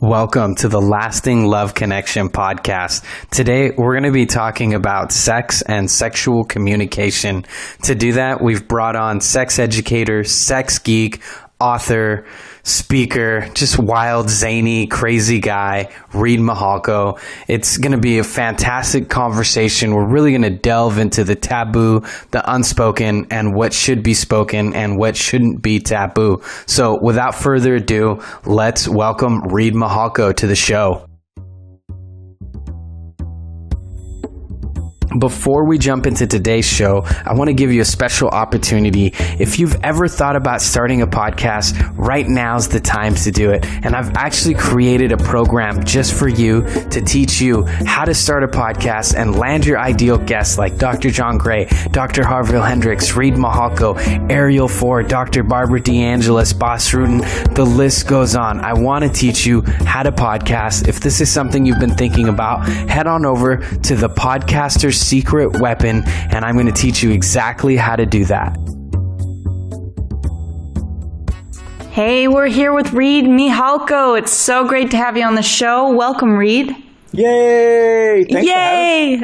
Welcome to the Lasting Love Connection podcast. Today, we're going to be talking about sex and sexual communication. To do that, we've brought on sex educator, sex geek, author, speaker, just wild, zany, crazy guy, Reid. It's going to be a fantastic conversation. We're really going to delve into the taboo, the unspoken, and what should be spoken and what shouldn't be taboo. So without further ado, let's welcome Reid to the show. Before we jump into today's show, I want to give you a special opportunity. If you've ever thought about starting a podcast, right now's the time to do it. And I've actually created a program just for you to teach you how to start a podcast and land your ideal guests like Dr. John Gray, Dr. Harville Hendricks, Reid, Ariel Ford, Dr. Barbara DeAngelis, Boss Rutan. The list goes on. I want to teach you how to podcast. If this is something you've been thinking about, head on over to the Podcaster's Secret Weapon, and I'm going to teach you exactly how to do that. Hey, we're here with Reid Mihalko. It's so great to have you on the show. Welcome, Reid. Yay! Thanks Yay!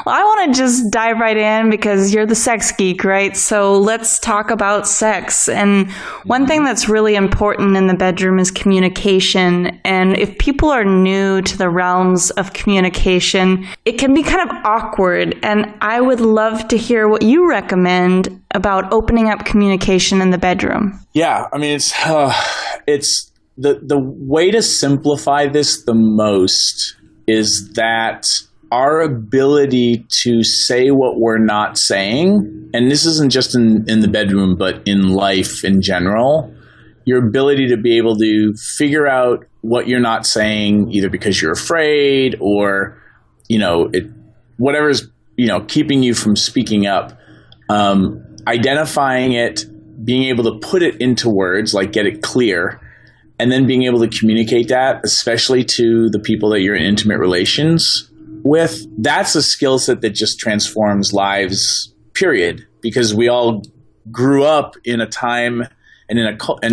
Well, I want to just dive right in because you're the sex geek, right? So let's talk about sex. And one thing that's really important in the bedroom is communication. And if people are new to the realms of communication, it can be kind of awkward. And I would love to hear what you recommend about opening up communication in the bedroom. Yeah, I mean, it's the way to simplify this the most is that our ability to say what we're not saying, and this isn't just in the bedroom, but in life in general, your ability to be able to figure out what you're not saying, either because you're afraid or, whatever's, keeping you from speaking up, identifying it, being able to put it into words, like get it clear, and then being able to communicate that, especially to the people that you're in intimate relations with, that's a skill set that just transforms lives, period. Because we all grew up in a time and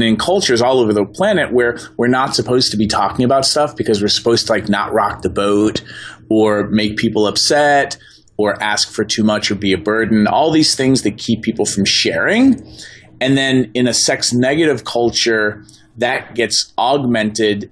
in cultures all over the planet where we're not supposed to be talking about stuff because we're supposed to not rock the boat or make people upset or ask for too much or be a burden, all these things that keep people from sharing. And then in a sex negative culture, that gets augmented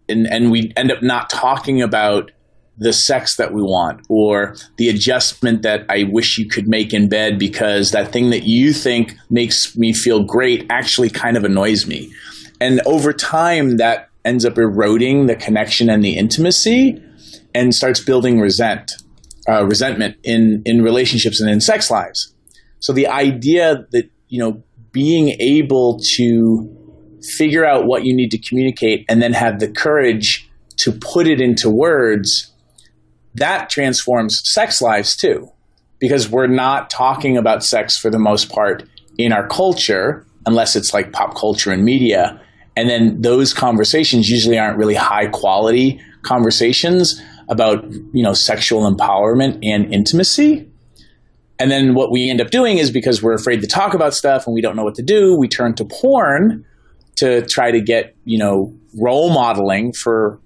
and we end up not talking about the sex that we want or the adjustment that I wish you could make in bed because that thing that you think makes me feel great actually kind of annoys me. And over time, that ends up eroding the connection and the intimacy and starts building resentment in relationships and in sex lives. So the idea that, being able to figure out what you need to communicate and then have the courage to put it into words, that transforms sex lives too. Because we're not talking about sex for the most part in our culture, unless it's like pop culture and media. And then those conversations usually aren't really high quality conversations about, sexual empowerment and intimacy. And then what we end up doing is because we're afraid to talk about stuff and we don't know what to do, we turn to porn to try to get, role modeling for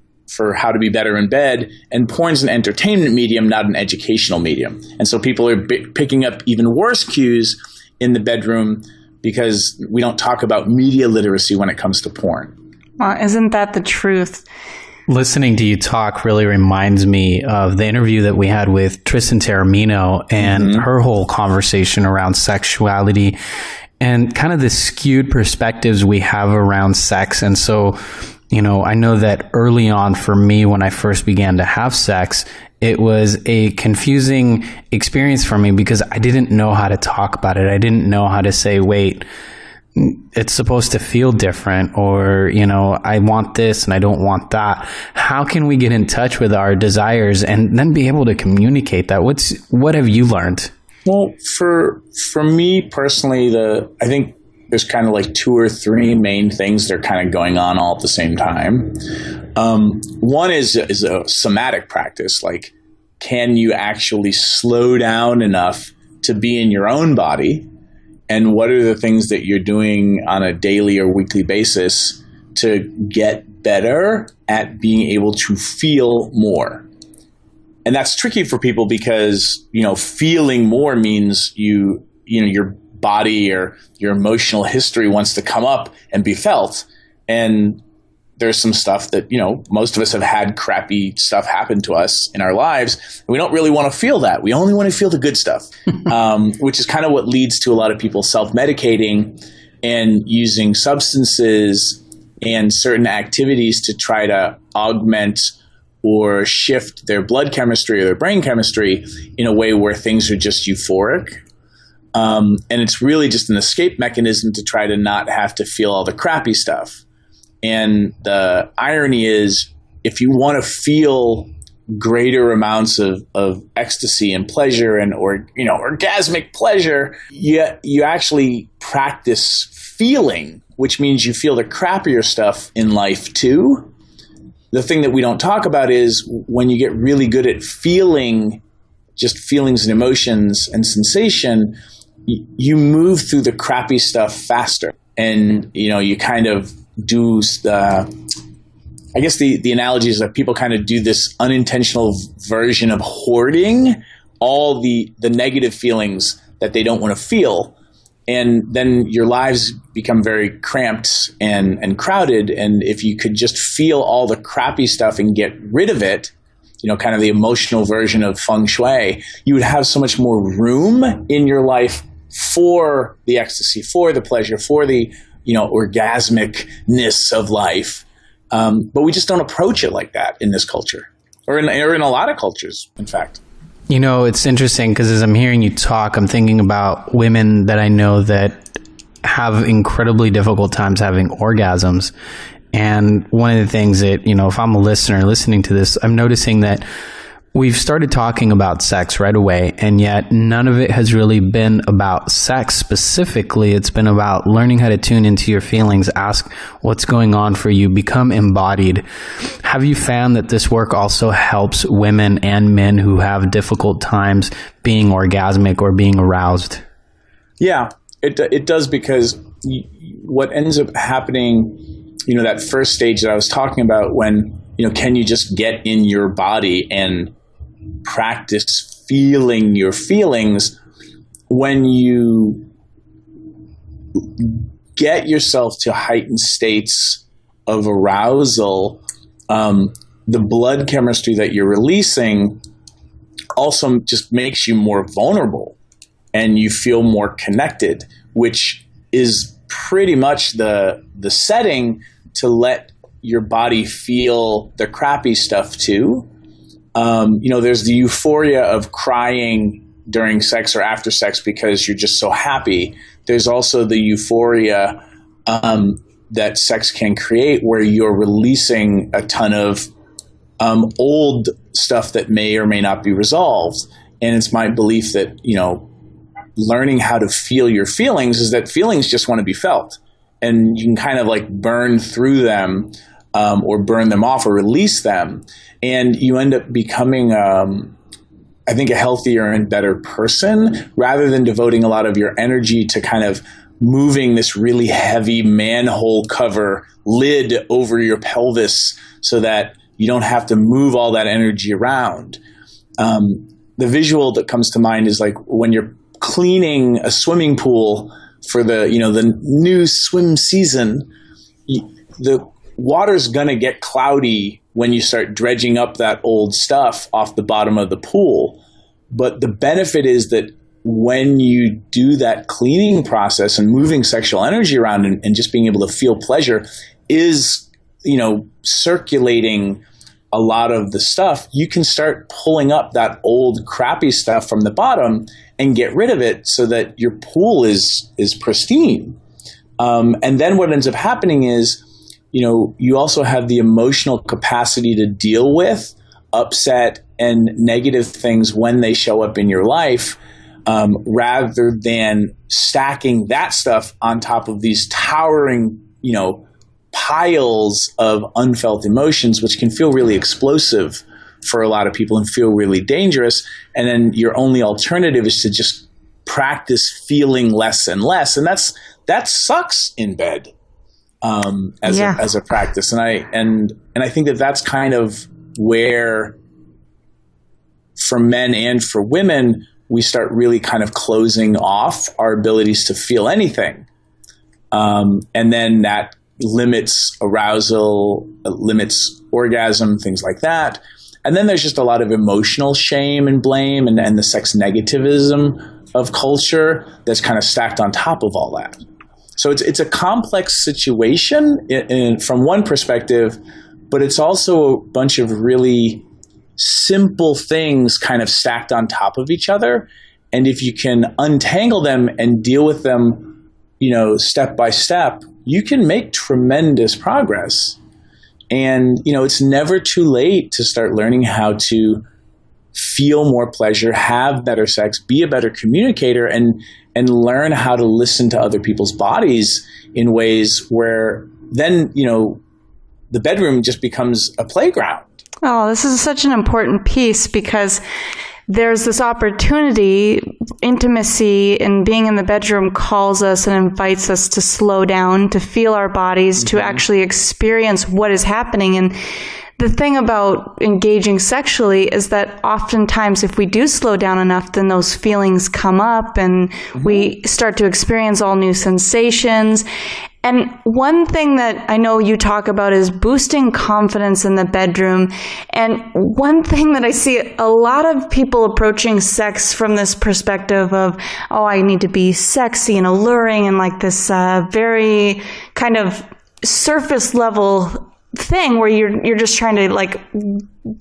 how to be better in bed. And porn's an entertainment medium, not an educational medium. And so people are picking up even worse cues in the bedroom because we don't talk about media literacy when it comes to porn. Well, isn't that the truth? Listening to you talk really reminds me of the interview that we had with Tristan Taormino and her whole conversation around sexuality and kind of the skewed perspectives we have around sex. And so, I know that early on for me, when I first began to have sex, it was a confusing experience for me because I didn't know how to talk about it. I didn't know how to say, wait, it's supposed to feel different, or, I want this and I don't want that. How can we get in touch with our desires and then be able to communicate that? What have you learned? Well, for me personally, I think there's kind of like two or three main things that are kind of going on all at the same time. One is a somatic practice. Like, can you actually slow down enough to be in your own body? And what are the things that you're doing on a daily or weekly basis to get better at being able to feel more. And that's tricky for people because, feeling more means your body or your emotional history wants to come up and be felt. And there's some stuff that, most of us have had crappy stuff happen to us in our lives. And we don't really want to feel that. We only want to feel the good stuff, which is kind of what leads to a lot of people self-medicating and using substances and certain activities to try to augment or shift their blood chemistry or their brain chemistry in a way where things are just euphoric. And it's really just an escape mechanism to try to not have to feel all the crappy stuff. And the irony is, if you want to feel greater amounts of ecstasy and pleasure and orgasmic pleasure, you actually practice feeling, which means you feel the crappier stuff in life too. The thing that we don't talk about is when you get really good at feeling just feelings and emotions and sensation, you move through the crappy stuff faster. And, you kind of do I guess the analogy is that people kind of do this unintentional version of hoarding all the negative feelings that they don't want to feel. And then your lives become very cramped and crowded. And if you could just feel all the crappy stuff and get rid of it, kind of the emotional version of feng shui, you would have so much more room in your life for the ecstasy, for the pleasure, for the orgasmicness of life. But we just don't approach it like that in this culture, or in a lot of cultures, in fact. It's interesting because as I'm hearing you talk, I'm thinking about women that I know that have incredibly difficult times having orgasms. And one of the things that, if I'm a listener listening to this, I'm noticing that we've started talking about sex right away, and yet none of it has really been about sex specifically. It's been about learning how to tune into your feelings, ask what's going on for you, become embodied. Have you found that this work also helps women and men who have difficult times being orgasmic or being aroused? Yeah, it does, because what ends up happening, that first stage that I was talking about when, can you just get in your body and practice feeling your feelings? When you get yourself to heightened states of arousal, the blood chemistry that you're releasing also just makes you more vulnerable and you feel more connected, which is pretty much the setting to let your body feel the crappy stuff too. There's the euphoria of crying during sex or after sex because you're just so happy. There's also the euphoria that sex can create where you're releasing a ton of old stuff that may or may not be resolved. And it's my belief that, learning how to feel your feelings is that feelings just want to be felt. And you can kind of like burn through them or burn them off or release them. And you end up becoming, I think, a healthier and better person rather than devoting a lot of your energy to kind of moving this really heavy manhole cover lid over your pelvis so that you don't have to move all that energy around. The visual that comes to mind is like when you're cleaning a swimming pool for the new swim season, the water's going to get cloudy when you start dredging up that old stuff off the bottom of the pool. But the benefit is that when you do that cleaning process and moving sexual energy around and just being able to feel pleasure is, circulating a lot of the stuff, you can start pulling up that old crappy stuff from the bottom and get rid of it so that your pool is pristine. And then what ends up happening is, you also have the emotional capacity to deal with upset and negative things when they show up in your life, rather than stacking that stuff on top of these towering, piles of unfelt emotions, which can feel really explosive for a lot of people and feel really dangerous. And then your only alternative is to just practice feeling less and less. And that sucks in bed. as a practice. And I think that that's kind of where, for men and for women, we start really kind of closing off our abilities to feel anything. And then that limits arousal, limits orgasm, things like that. And then there's just a lot of emotional shame and blame and the sex negativism of culture that's kind of stacked on top of all that. So it's a complex situation from one perspective, but it's also a bunch of really simple things kind of stacked on top of each other. And if you can untangle them and deal with them, step by step, you can make tremendous progress. And, it's never too late to start learning how to feel more pleasure, have better sex, be a better communicator, and learn how to listen to other people's bodies in ways where then, the bedroom just becomes a playground. Oh, this is such an important piece because there's this opportunity, intimacy, and being in the bedroom calls us and invites us to slow down, to feel our bodies, to actually experience what is happening. And the thing about engaging sexually is that oftentimes if we do slow down enough, then those feelings come up and we start to experience all new sensations. And one thing that I know you talk about is boosting confidence in the bedroom. And one thing that I see a lot of people approaching sex from this perspective of, oh, I need to be sexy and alluring and like this very kind of surface level thing where you're just trying to like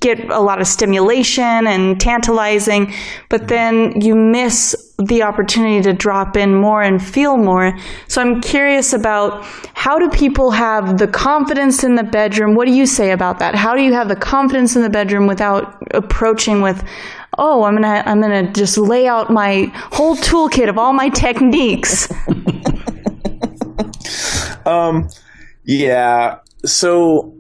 get a lot of stimulation and tantalizing, but then you miss the opportunity to drop in more and feel more. So I'm curious about, how do people have the confidence in the bedroom? What do you say about that? How do you have the confidence in the bedroom without approaching with, oh, I'm gonna just lay out my whole toolkit of all my techniques? Yeah. So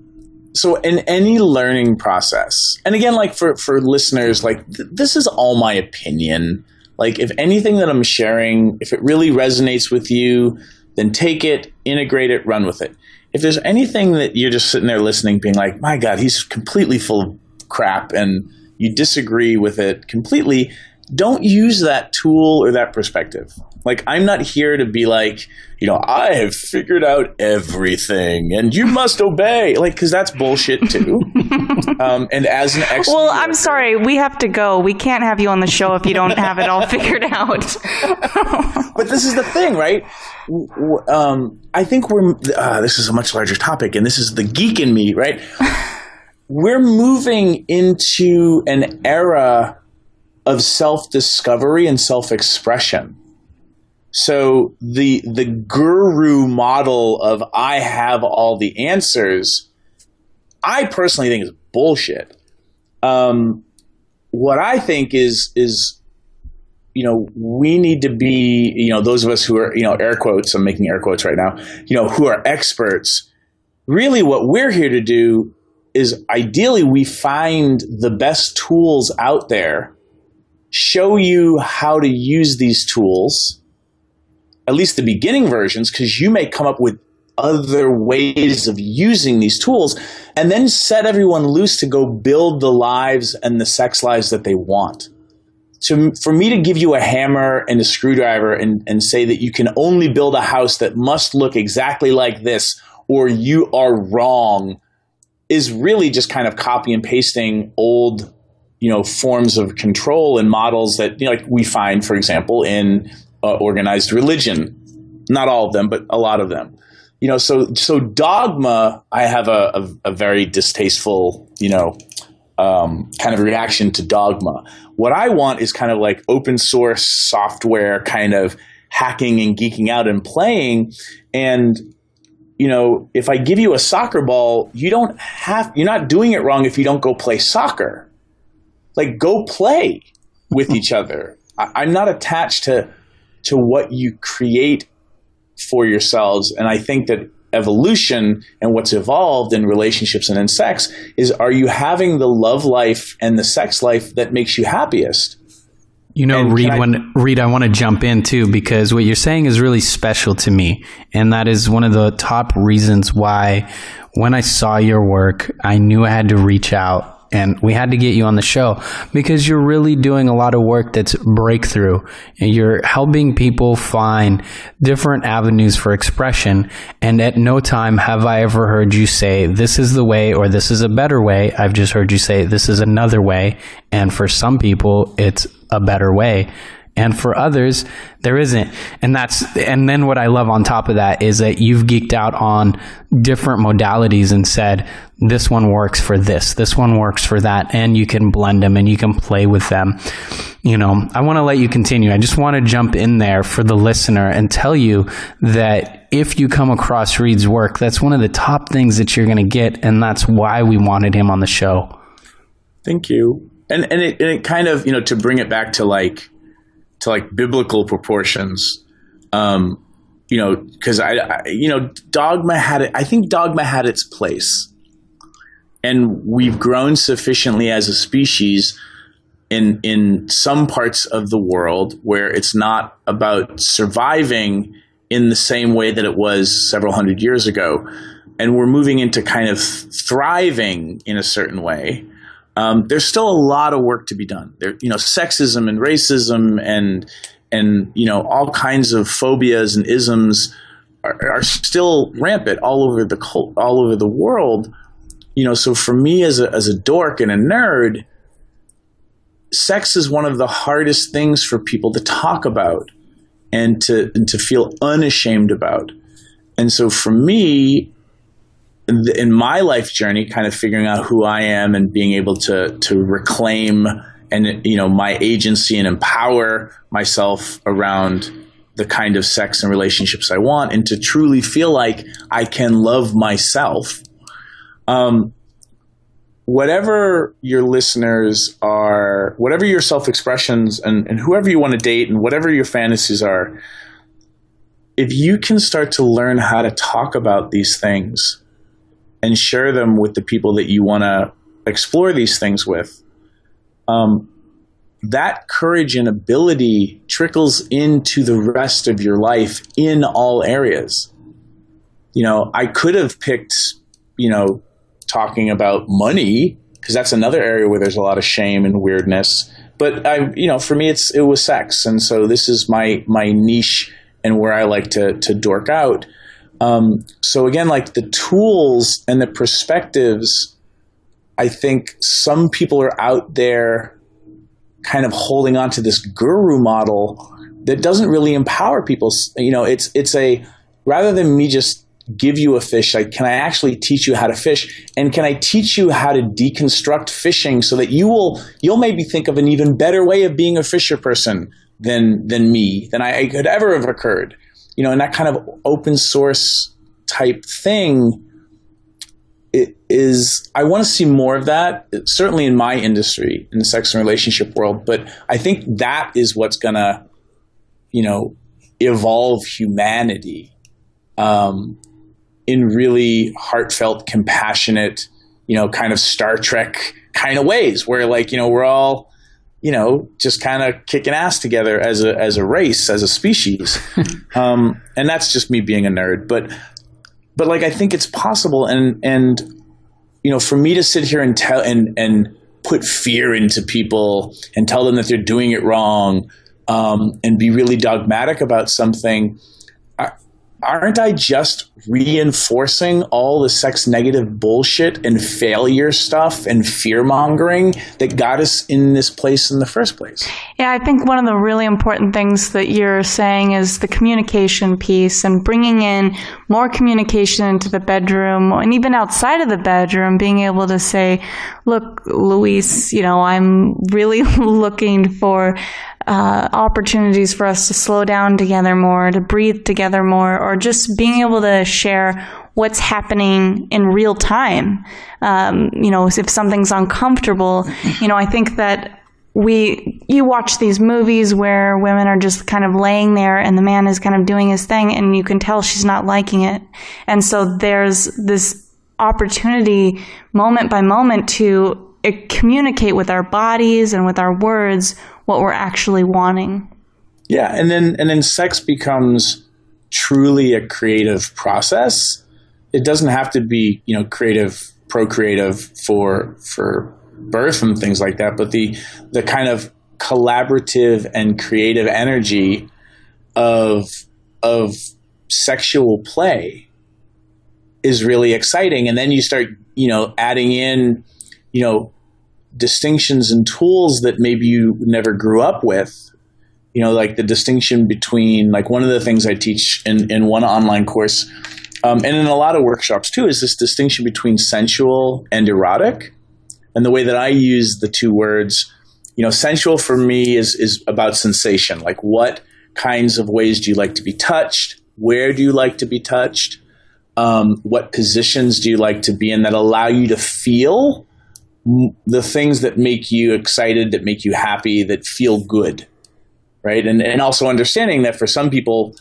in any learning process, and again, like for listeners, like this is all my opinion. Like if anything that I'm sharing, if it really resonates with you, then take it, integrate it, run with it. If there's anything that you're just sitting there listening, being like, my God, he's completely full of crap, and you disagree with it completely, don't use that tool or that perspective. Like, I'm not here to be like, I have figured out everything and you must obey. Like, because that's bullshit too. And as an expert. Well, I'm sorry. We have to go. We can't have you on the show if you don't have it all figured out. But this is the thing, right? I think this is a much larger topic, and this is the geek in me, right? We're moving into an era of self-discovery and self-expression. So the guru model of I have all the answers, I personally think is bullshit. What I think is we need to be, those of us who are, air quotes, I'm making air quotes right now, who are experts. Really what we're here to do is ideally we find the best tools out there, show you how to use these tools, at least the beginning versions, because you may come up with other ways of using these tools, and then set everyone loose to go build the lives and the sex lives that they want. So for me to give you a hammer and a screwdriver and say that you can only build a house that must look exactly like this or you are wrong is really just kind of copy and pasting old forms of control and models that like we find, for example, in organized religion. Not all of them, but a lot of them. So dogma, I have a very distasteful, kind of reaction to dogma. What I want is kind of like open source software kind of hacking and geeking out and playing. And, if I give you a soccer ball, you're not doing it wrong if you don't go play soccer. Like, go play with each other. I'm not attached to what you create for yourselves. And I think that evolution and what's evolved in relationships and in sex is, are you having the love life and the sex life that makes you happiest? You know, Reid, I want to jump in too, because what you're saying is really special to me. And that is one of the top reasons why when I saw your work, I knew I had to reach out and we had to get you on the show, because you're really doing a lot of work that's breakthrough. And you're helping people find different avenues for expression. And at no time have I ever heard you say, this is the way, or this is a better way. I've just heard you say, this is another way. And for some people, it's a better way. And for others, there isn't. And then what I love on top of that is that you've geeked out on different modalities and said, this one works for this one works for that, and you can blend them and you can play with them. You know, I want to let you continue. I just want to jump in there for the listener and tell you that if you come across Reid's work, that's one of the top things that you're going to get, and that's why we wanted him on the show. Thank you. And it kind of, you know, to bring it back to like biblical proportions, you know, because dogma had it. I think dogma had its place, and we've grown sufficiently as a species in some parts of the world where it's not about surviving in the same way that it was several hundred years ago, and we're moving into kind of thriving in a certain way. There's still a lot of work to be done. There, you know, sexism and racism and you know, all kinds of phobias and isms are still rampant all over the world. You know, so for me as a dork and a nerd, sex is one of the hardest things for people to talk about and to feel unashamed about. And so for me, in my life journey, kind of figuring out who I am and being able to reclaim and, you know, my agency and empower myself around the kind of sex and relationships I want, and to truly feel like I can love myself. Whatever your listeners are, whatever your self-expressions and whoever you want to date and whatever your fantasies are, if you can start to learn how to talk about these things and share them with the people that you want to explore these things with, that courage and ability trickles into the rest of your life in all areas. You know, I could have picked, you know, talking about money, because that's another area where there's a lot of shame and weirdness. But for me, it was sex. And so this is my niche and where I like to dork out. So again, like the tools and the perspectives, I think some people are out there kind of holding on to this guru model that doesn't really empower people. You know, it's rather than me just give you a fish, like, can I actually teach you how to fish? And can I teach you how to deconstruct fishing so that you'll maybe think of an even better way of being a fisher person than I could ever have occurred. You know, and that kind of open source type thing, it is, I want to see more of that, certainly in my industry, in the sex and relationship world. But I think that is what's going to, you know, evolve humanity in really heartfelt, compassionate, you know, kind of Star Trek kind of ways where, like, you know, we're all, you know, just kind of kicking ass together as a race, as a species. And that's just me being a nerd. But like, I think it's possible. And, you know, for me to sit here and tell and put fear into people and tell them that they're doing it wrong, and be really dogmatic about something, aren't I just reinforcing all the sex negative bullshit and failure stuff and fear mongering that got us in this place in the first place? Yeah, I think one of the really important things that you're saying is the communication piece and bringing in more communication into the bedroom and even outside of the bedroom, being able to say, look, Luis, you know, I'm really looking for opportunities for us to slow down together more, to breathe together more, or just being able to share what's happening in real time. You know, if something's uncomfortable, you know, I think that you watch these movies where women are just kind of laying there and the man is kind of doing his thing and you can tell she's not liking it. And so there's this opportunity moment by moment to communicate with our bodies and with our words what we're actually wanting. Yeah, and then sex becomes truly a creative process. It doesn't have to be, creative, procreative for birth and things like that, but the kind of collaborative and creative energy of sexual play is really exciting. And then you start, adding in, distinctions and tools that maybe you never grew up with. Like the distinction between, like, one of the things I teach in one online course, and in a lot of workshops too, is this distinction between sensual and erotic. And the way that I use the two words, sensual for me is about sensation. Like, what kinds of ways do you like to be touched? Where do you like to be touched? What positions do you like to be in that allow you to feel the things that make you excited, that make you happy, that feel good? Right. And also understanding that for some people,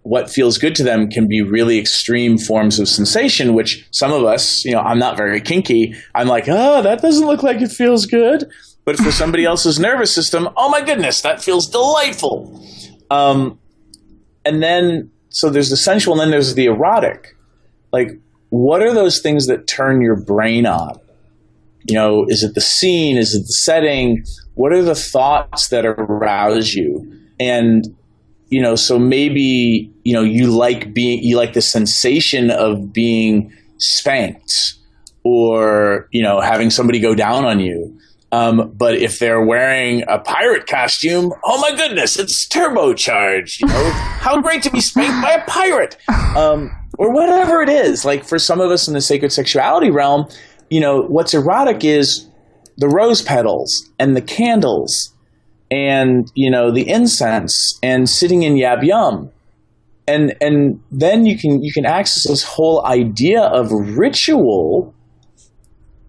what feels good to them can be really extreme forms of sensation, which some of us, I'm not very kinky. I'm like, oh, that doesn't look like it feels good. But for somebody else's nervous system, oh my goodness, that feels delightful. And then, so there's the sensual and then there's the erotic. Like, what are those things that turn your brain on? Is it the scene? Is it the setting? What are the thoughts that arouse you? And, so maybe, you like the sensation of being spanked or, having somebody go down on you. But if they're wearing a pirate costume, oh my goodness, it's turbocharged. How great to be spanked by a pirate. Or whatever it is. Like, for some of us in the sacred sexuality realm, what's erotic is the rose petals and the candles and, the incense and sitting in yab yum. And then you can access this whole idea of ritual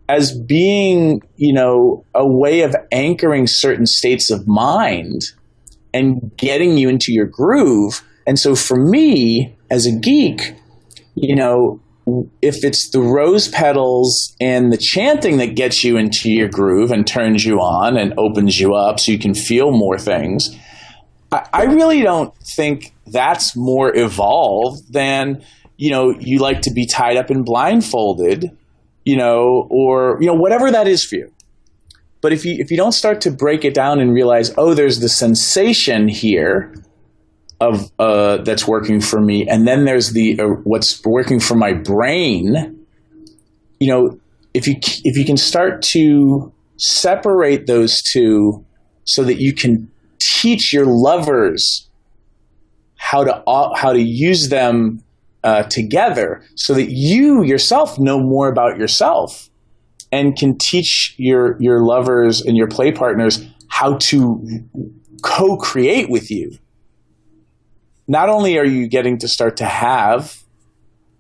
as being, a way of anchoring certain states of mind and getting you into your groove. And so for me, as a geek, if it's the rose petals and the chanting that gets you into your groove and turns you on and opens you up so you can feel more things, I really don't think that's more evolved than, you like to be tied up and blindfolded, or, whatever that is for you. But if you don't start to break it down and realize, oh, there's the sensation here of that's working for me, and then there's the what's working for my brain. If you can start to separate those two, so that you can teach your lovers how to use them together, so that you yourself know more about yourself, and can teach your lovers and your play partners how to co-create with you. Not only are you getting to start to have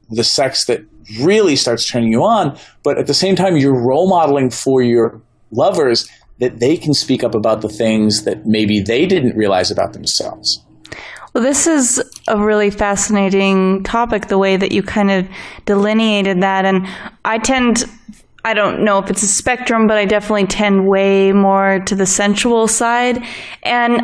the sex that really starts turning you on, but at the same time, you're role modeling for your lovers that they can speak up about the things that maybe they didn't realize about themselves. Well, this is a really fascinating topic, the way that you kind of delineated that. And I don't know if it's a spectrum, but I definitely tend way more to the sensual side. And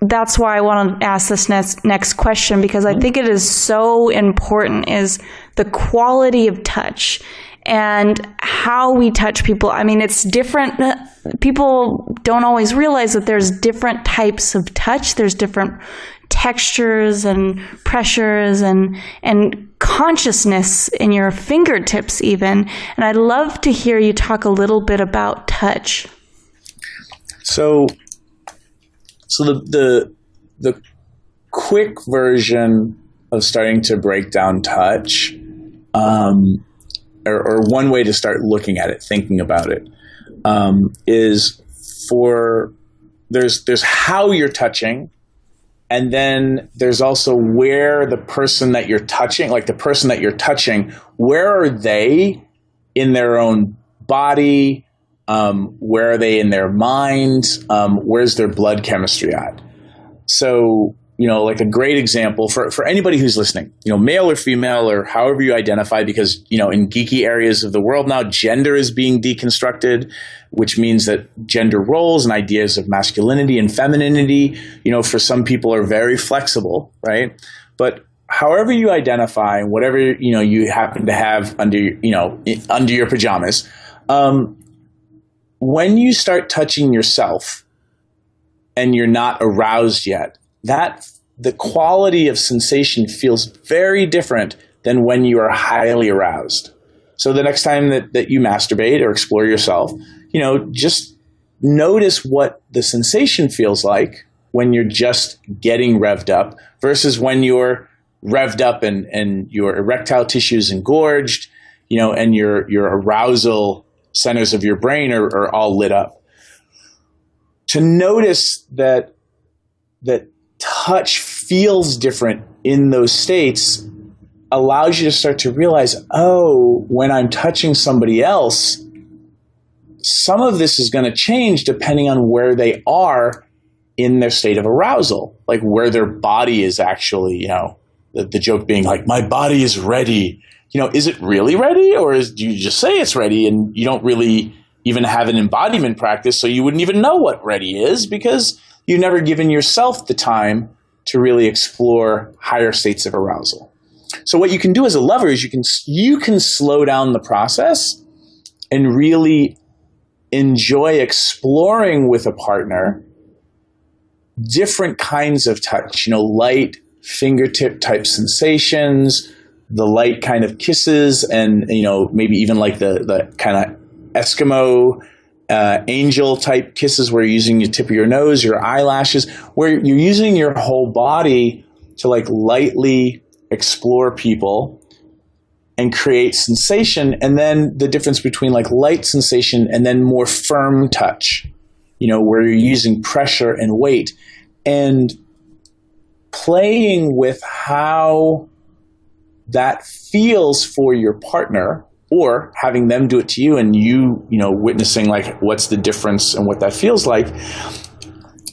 that's why I want to ask this next question, because I think it is so important, is the quality of touch and how we touch people. I mean, it's different. People don't always realize that there's different types of touch. There's different textures and pressures and consciousness in your fingertips even. And I'd love to hear you talk a little bit about touch. So the quick version of starting to break down touch, or one way to start looking at it, thinking about it, is there's how you're touching, and then there's also where the person that you're touching, where are they in their own body? Where are they in their mind? Where's their blood chemistry at? So, like a great example for anybody who's listening, male or female or however you identify, because, in geeky areas of the world now, gender is being deconstructed, which means that gender roles and ideas of masculinity and femininity, for some people are very flexible, right? But however you identify, whatever, you happen to have under your pajamas, when you start touching yourself and you're not aroused yet, the quality of sensation feels very different than when you are highly aroused. So the next time that you masturbate or explore yourself, just notice what the sensation feels like when you're just getting revved up versus when you're revved up and your erectile tissue is engorged, and your arousal centers of your brain are all lit up. To notice that touch feels different in those states allows you to start to realize, when I'm touching somebody else, some of this is going to change depending on where they are in their state of arousal, like where their body is actually, the joke being like, my body is ready. Is it really ready, or do you just say it's ready and you don't really even have an embodiment practice, so you wouldn't even know what ready is because you've never given yourself the time to really explore higher states of arousal. So what you can do as a lover is you can slow down the process and really enjoy exploring with a partner different kinds of touch, light fingertip type sensations, the light kind of kisses, and maybe even like the kind of Eskimo angel type kisses where you're using your tip of your nose, your eyelashes, where you're using your whole body to like lightly explore people and create sensation. And then the difference between like light sensation and then more firm touch, where you're using pressure and weight, and playing with how that feels for your partner, or having them do it to you and you witnessing like what's the difference and what that feels like,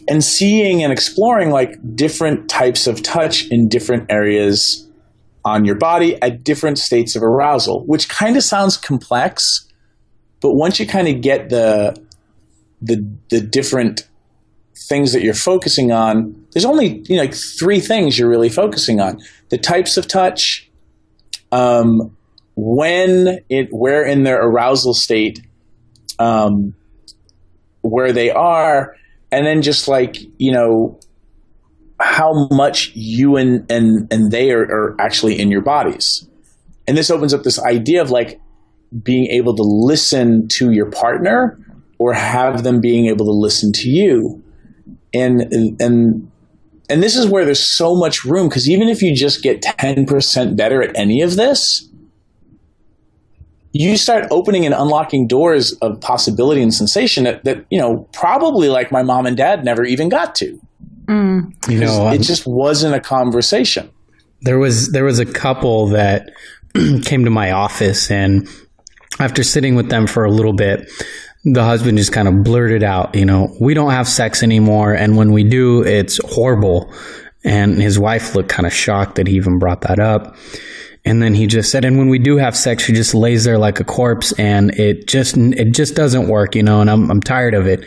and seeing and exploring like different types of touch in different areas on your body at different states of arousal, which kind of sounds complex, but once you kind of get the different things that you're focusing on, there's only like three things you're really focusing on: the types of touch, where in their arousal state, where they are, and then just like, how much you and they are actually in your bodies. And this opens up this idea of like being able to listen to your partner or have them being able to listen to you. And this is where there's so much room, because even if you just get 10% better at any of this, you start opening and unlocking doors of possibility and sensation that probably like my mom and dad never even got to. It just wasn't a conversation. There was a couple that came to my office, and after sitting with them for a little bit, the husband just kind of blurted out, we don't have sex anymore, and when we do, it's horrible. And his wife looked kind of shocked that he even brought that up. And then he just said, and when we do have sex, she just lays there like a corpse, and it just doesn't work, and I'm tired of it.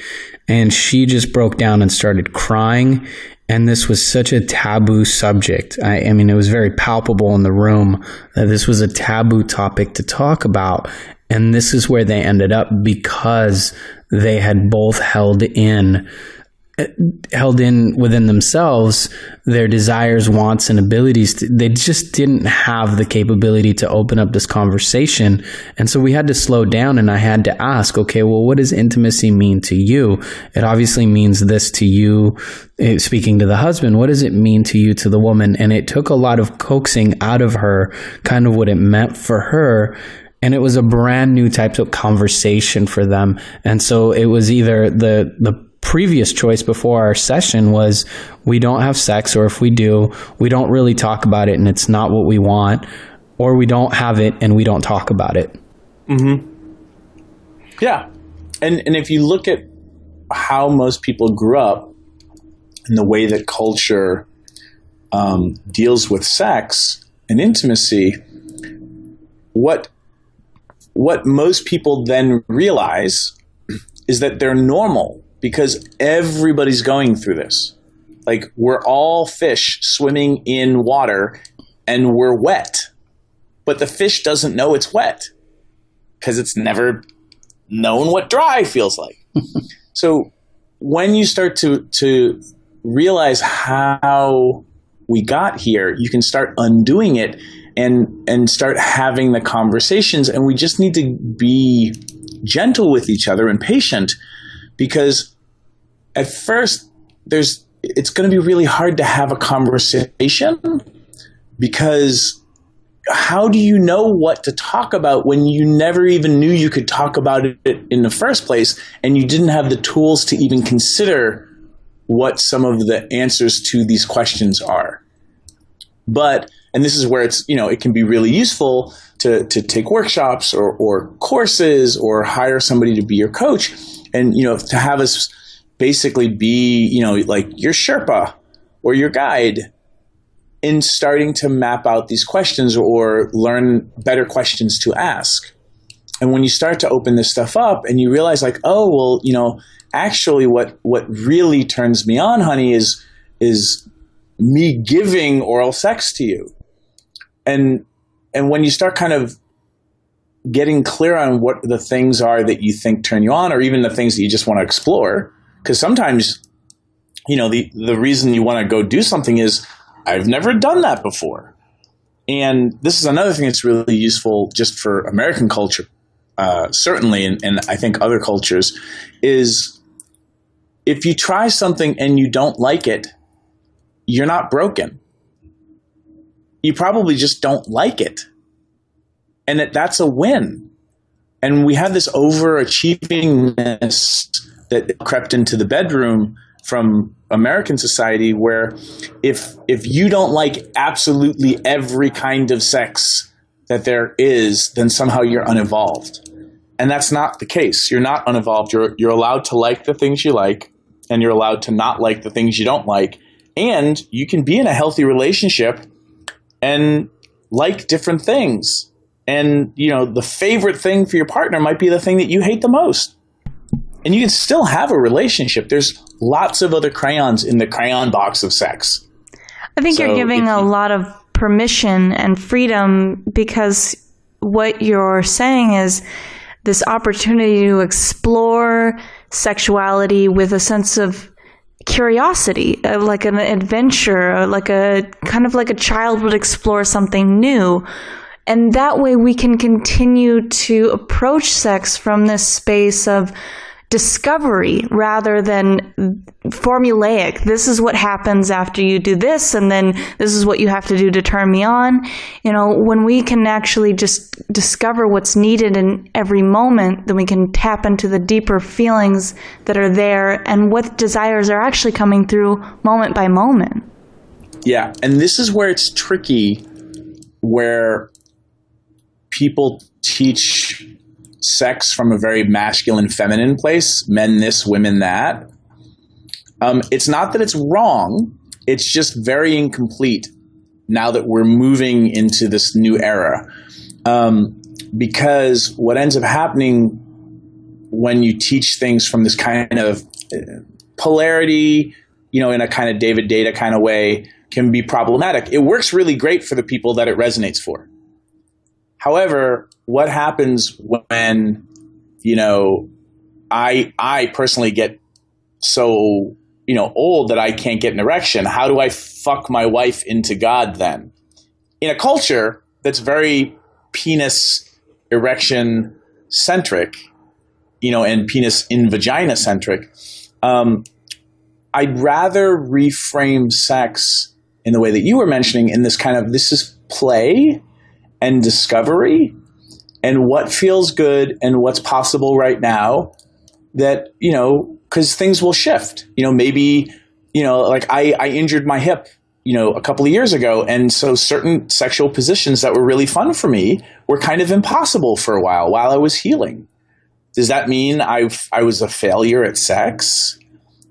And she just broke down and started crying. And this was such a taboo subject. I mean, it was very palpable in the room that this was a taboo topic to talk about. And this is where they ended up, because they had both held in within themselves their desires, wants, and abilities. They just didn't have the capability to open up this conversation. And so we had to slow down, and I had to ask, okay, well, what does intimacy mean to you? It obviously means this to you, speaking to the husband. What does it mean to you, to the woman? And it took a lot of coaxing out of her, kind of what it meant for her. And it was a brand new type of conversation for them. And so it was either the previous choice before our session was, we don't have sex, or if we do, we don't really talk about it and it's not what we want, or we don't have it and we don't talk about it. Mm-hmm. Yeah. And if you look at how most people grew up and the way that culture deals with sex and intimacy, what most people then realize is that they're normal because everybody's going through this. Like, we're all fish swimming in water and we're wet, but the fish doesn't know it's wet because it's never known what dry feels like. So when you start to realize how we got here, you can start undoing it and start having the conversations. And we just need to be gentle with each other and patient, because at first it's going to be really hard to have a conversation, because how do you know what to talk about when you never even knew you could talk about it in the first place, and you didn't have the tools to even consider what some of the answers to these questions are? And this is where it can be really useful to take workshops or courses or hire somebody to be your coach, and, to have us basically be, like your Sherpa or your guide in starting to map out these questions or learn better questions to ask. And when you start to open this stuff up and you realize, like, oh, well, actually what really turns me on, honey, is me giving oral sex to you. And when you start kind of getting clear on what the things are that you think turn you on, or even the things that you just want to explore, because sometimes, the reason you want to go do something is, I've never done that before. And this is another thing that's really useful just for American culture, certainly, and I think other cultures, is if you try something and you don't like it, you're not broken. You probably just don't like it. And that's a win. And we have this overachievingness that crept into the bedroom from American society, where if you don't like absolutely every kind of sex that there is, then somehow you're unevolved. And that's not the case. You're not unevolved. You're allowed to like the things you like, and you're allowed to not like the things you don't like. And you can be in a healthy relationship and like different things. And, the favorite thing for your partner might be the thing that you hate the most. And you can still have a relationship. There's lots of other crayons in the crayon box of sex. I think you're giving a lot of permission and freedom, because what you're saying is this opportunity to explore sexuality with a sense of curiosity, like an adventure, like a child would explore something new. And that way we can continue to approach sex from this space of discovery rather than formulaic. This is what happens after you do this, and then this is what you have to do to turn me on. When we can actually just discover what's needed in every moment, then we can tap into the deeper feelings that are there and what desires are actually coming through moment by moment. Yeah, and this is where it's tricky, where people teach sex from a very masculine, feminine place, men this, women that. It's not that it's wrong, it's just very incomplete now that we're moving into this new era. Because what ends up happening when you teach things from this kind of polarity, in a kind of David Data kind of way, can be problematic. It works really great for the people that it resonates for. However, what happens when, I personally get so, old that I can't get an erection? How do I fuck my wife into God then? In a culture that's very penis erection centric, and penis in vagina centric, I'd rather reframe sex in the way that you were mentioning, in this kind of, this is play and discovery and what feels good and what's possible right now, that, because things will shift. Maybe, like I injured my hip, a couple of years ago. And so certain sexual positions that were really fun for me were kind of impossible for a while I was healing. Does that mean I was a failure at sex?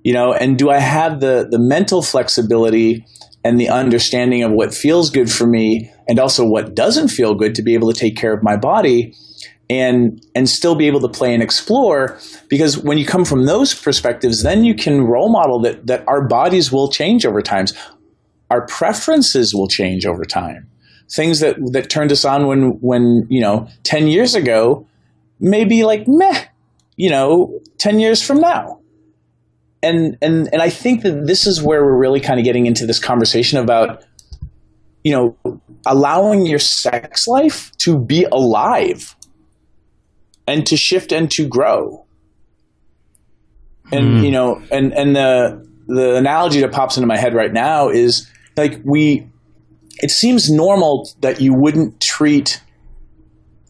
And do I have the mental flexibility and the understanding of what feels good for me and also what doesn't feel good to be able to take care of my body and still be able to play and explore. Because when you come from those perspectives, then you can role model that our bodies will change over time. Our preferences will change over time. Things that turned us on when 10 years ago may be like meh, 10 years from now. And I think that this is where we're really kind of getting into this conversation about, allowing your sex life to be alive and to shift and to grow. And, and the analogy that pops into my head right now is like it seems normal that you wouldn't treat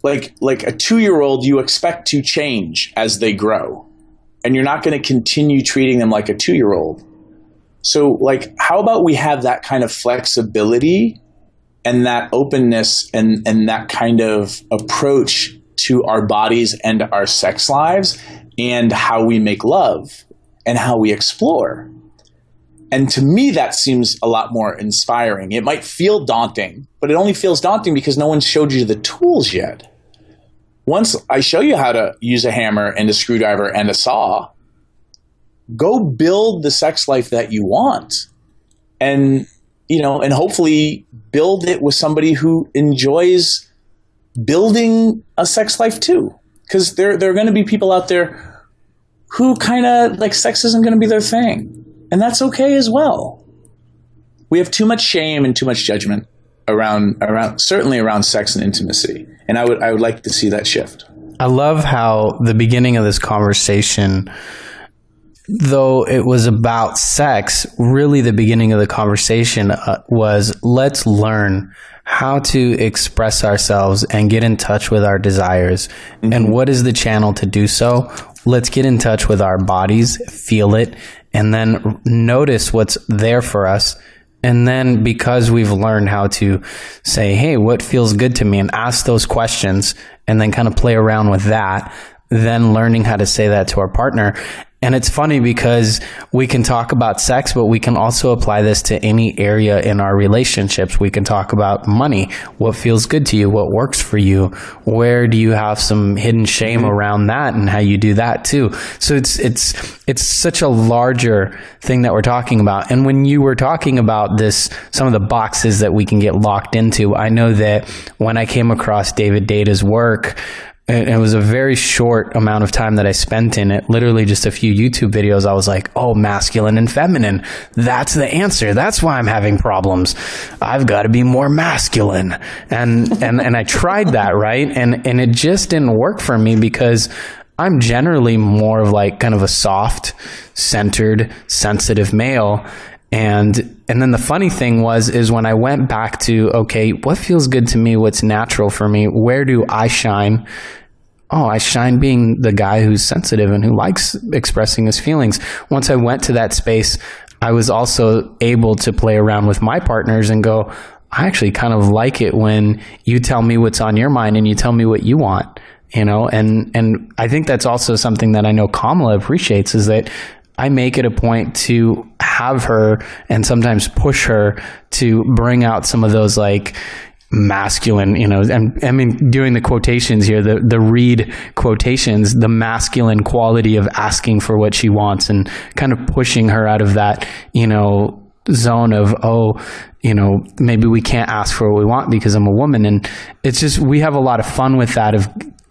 like a 2-year-old you expect to change as they grow. And you're not going to continue treating them like a 2-year-old. So like, how about we have that kind of flexibility and that openness and that kind of approach to our bodies and our sex lives and how we make love and how we explore. And to me, that seems a lot more inspiring. It might feel daunting, but it only feels daunting because no one showed you the tools yet. Once I show you how to use a hammer and a screwdriver and a saw, go build the sex life that you want. And, and hopefully build it with somebody who enjoys building a sex life too. Because there are going to be people out there who kind of like sex isn't going to be their thing. And that's okay as well. We have too much shame and too much judgment around certainly around sex and intimacy. And I would like to see that shift. I love how the beginning of this conversation, though it was about sex, really the beginning of the conversation was let's learn how to express ourselves and get in touch with our desires. Mm-hmm. And what is the channel to do so? Let's get in touch with our bodies, feel it, and then notice what's there for us. And then because we've learned how to say, hey, what feels good to me, and ask those questions and then kind of play around with that, then learning how to say that to our partner. And it's funny because we can talk about sex, but we can also apply this to any area in our relationships. We can talk about money. What feels good to you? What works for you? Where do you have some hidden shame around that and how you do that too? So it's such a larger thing that we're talking about. And when you were talking about this, some of the boxes that we can get locked into, I know that when I came across David Data's work, and it was a very short amount of time that I spent in it, literally just a few YouTube videos. I was like, oh, masculine and feminine. That's the answer. That's why I'm having problems. I've got to be more masculine. And I tried that, right? And it just didn't work for me because I'm generally more of like kind of a soft, centered, sensitive male. And then the funny thing is when I went back to, okay, what feels good to me? What's natural for me? Where do I shine? Oh, I shine being the guy who's sensitive and who likes expressing his feelings. Once I went to that space, I was also able to play around with my partners and go, I actually kind of like it when you tell me what's on your mind and you tell me what you want, and I think that's also something that I know Kamala appreciates, is that I make it a point to have her and sometimes push her to bring out some of those like masculine, and I mean, doing the quotations here, the Reid quotations, the masculine quality of asking for what she wants and kind of pushing her out of that, zone of, maybe we can't ask for what we want because I'm a woman. And it's just, we have a lot of fun with that, of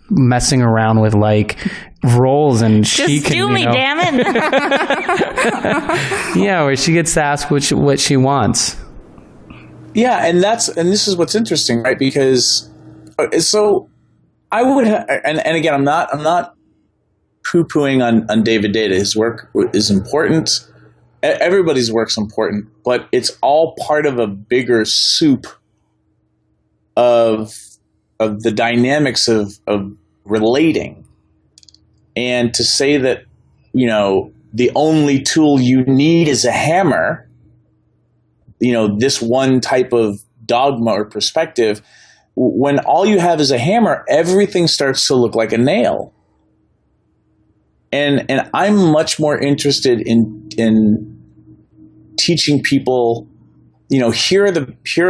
messing around with like roles, and she can do me, damn it. Yeah, where she gets to ask what she wants. Yeah, and this is what's interesting, right? Because so I would and again, I'm not poo-pooing on David Data. His work is important. Everybody's work's important, but it's all part of a bigger soup of the dynamics of relating. And to say that, the only tool you need is a hammer, this one type of dogma or perspective, when all you have is a hammer, everything starts to look like a nail. And I'm much more interested in teaching people here are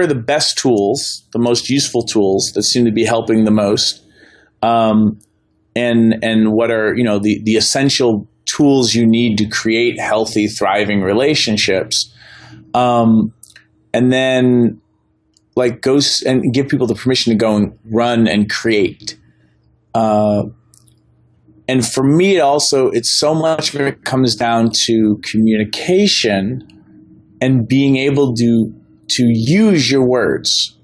the best tools, the most useful tools that seem to be helping the most, and what are the essential tools you need to create healthy, thriving relationships, and then go and give people the permission to go and run and create. And for me, it's so much of it comes down to communication and being able to use your words,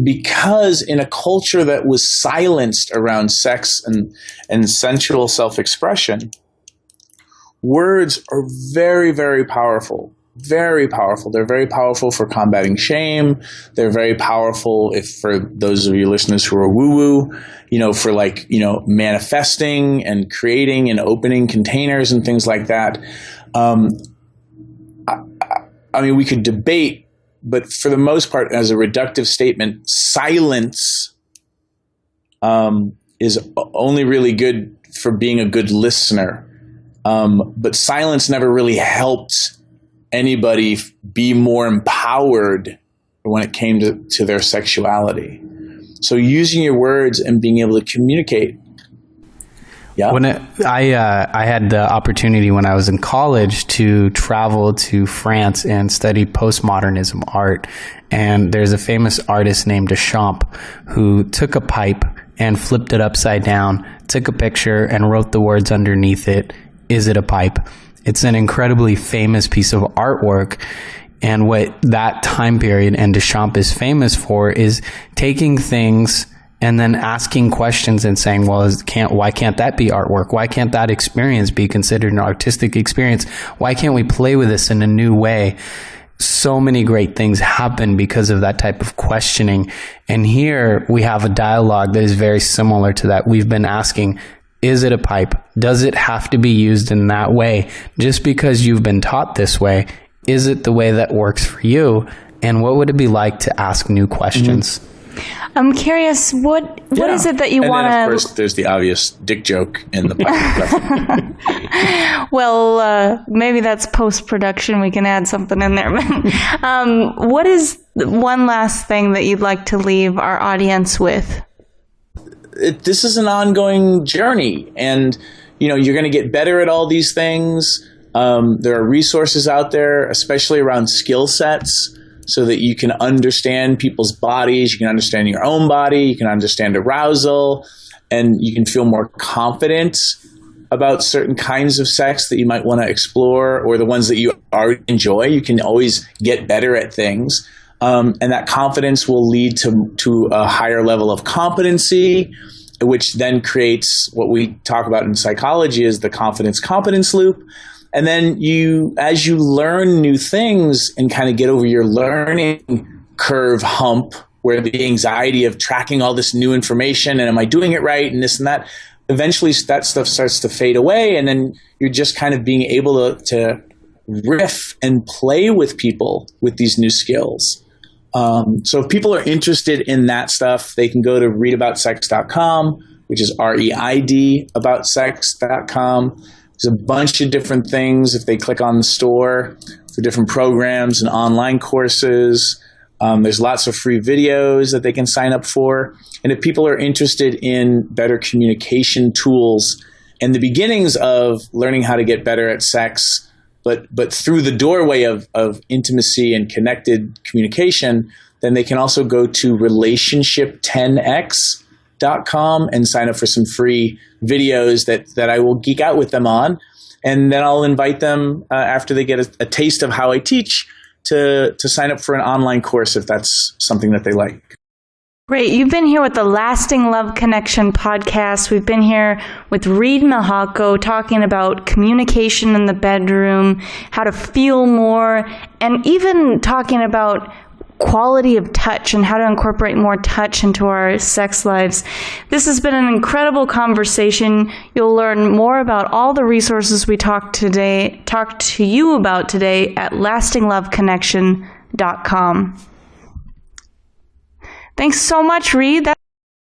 because in a culture that was silenced around sex and sensual self-expression, words are very, very powerful. Very powerful. They're very powerful for combating shame. They're very powerful for those of you listeners who are woo-woo, for manifesting and creating and opening containers and things like that. We could debate, but for the most part, as a reductive statement, silence is only really good for being a good listener. But silence never really helped anybody be more empowered when it came to their sexuality. So using your words and being able to communicate. Yeah. I had the opportunity when I was in college to travel to France and study postmodernism art. And there's a famous artist named Deschamps who took a pipe and flipped it upside down, took a picture and wrote the words underneath it, "Is it a pipe?" It's an incredibly famous piece of artwork. And what that time period and Deschamps is famous for is taking things and then asking questions and saying, well, why can't that be artwork? Why can't that experience be considered an artistic experience? Why can't we play with this in a new way? So many great things happen because of that type of questioning. And here we have a dialogue that is very similar to that. We've been asking, is it a pipe? Does it have to be used in that way? Just because you've been taught this way, is it the way that works for you? And what would it be like to ask new questions? Mm-hmm. I'm curious, what is it that you want to... Of course, there's the obvious dick joke in the pipe. Well, maybe that's post-production. We can add something in there. What is one last thing that you'd like to leave our audience with? This is an ongoing journey, and you're going to get better at all these things. There are resources out there, especially around skill sets, so that you can understand people's bodies, you can understand your own body, you can understand arousal, and you can feel more confident about certain kinds of sex that you might want to explore, or the ones that you already enjoy. You can always get better at things. And that confidence will lead to a higher level of competency, which then creates what we talk about in psychology as the confidence-competence loop. And then as you learn new things and kind of get over your learning curve hump, where the anxiety of tracking all this new information and am I doing it right and this and that, eventually that stuff starts to fade away. And then you're just kind of being able to riff and play with people with these new skills. So if people are interested in that stuff, they can go to readaboutsex.com, which is REID aboutsex.com. There's a bunch of different things if they click on the store for different programs and online courses. There's lots of free videos that they can sign up for. And if people are interested in better communication tools and the beginnings of learning how to get better at sex, but through the doorway of intimacy and connected communication, then they can also go to relationship10x.com and sign up for some free videos that I will geek out with them on. And then I'll invite them after they get a taste of how I teach to sign up for an online course if that's something that they like. Great. You've been here with the Lasting Love Connection podcast. We've been here with Reid Mahako talking about communication in the bedroom, how to feel more, and even talking about quality of touch and how to incorporate more touch into our sex lives. This has been an incredible conversation. You'll learn more about all the resources we talked to you about today at lastingloveconnection.com. Thanks so much, Reid.